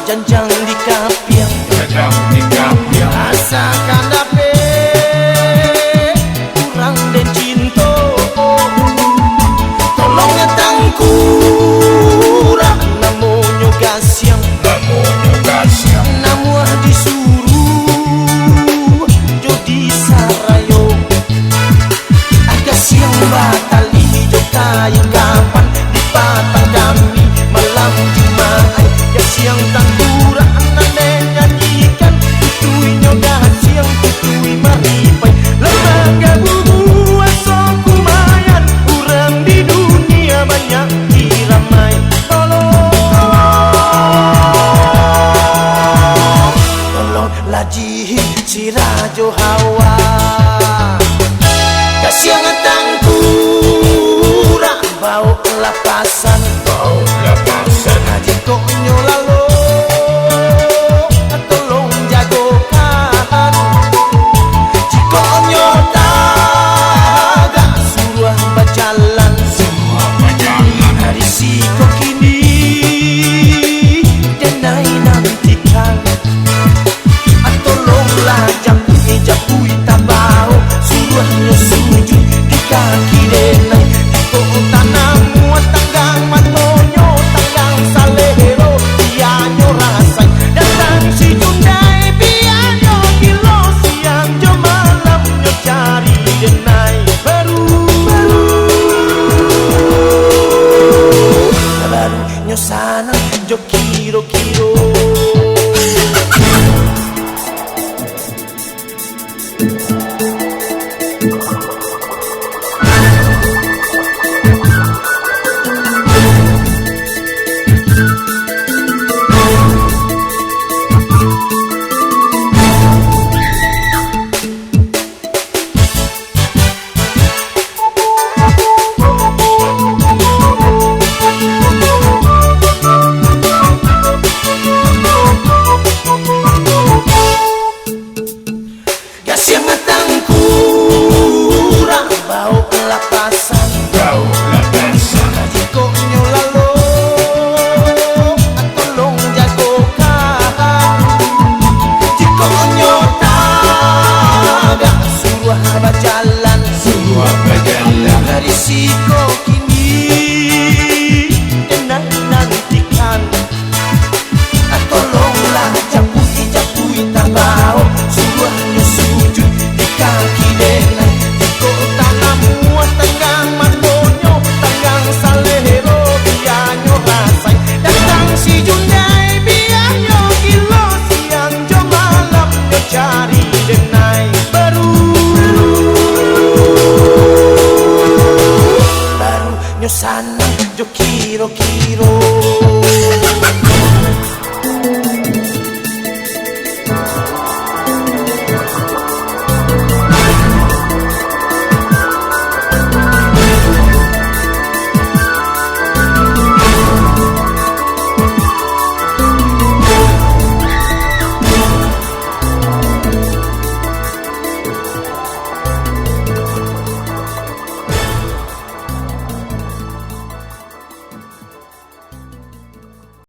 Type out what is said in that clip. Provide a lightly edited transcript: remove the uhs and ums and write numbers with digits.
janjang di kapiang, rasakan dape kurang dan cinta. Tolong datang kurang namonyo gasyang, namu disuruh jodi sarayo. Agak siang batali jokai kapan di patang kami malam Jumat. Agak siang tangkurang nane nyanyikan tutuinyo gasyang tutui maripai. Lembaga bubu asok kumayan kurang di dunia banyak diramai. Tolong laji si Rajo Hawa kasiang tangkurang bau lapasan haji konyo lalu tolong jagokan jikonyo taga suruh berjalan hari siko kini denai nantikan. Tolonglah japui tabau suruhnya sujud di kaki denai di kota namu tanggang matonyo tanggang salero bianyo rasai datang si Jundai bianyo kilo siang jo malamnya cari denai baru nyosana jo kiro-kiro. Dari siko kini denai nantikan. Tolonglah japui tabau suruhnya sujud di kaki denai di kota namu tanggang matonyo tanggang salero bianyo rasai datang si Jundai bianyo kilo siang jo malamnya cari denai baru nyosana jo kiro-kiro.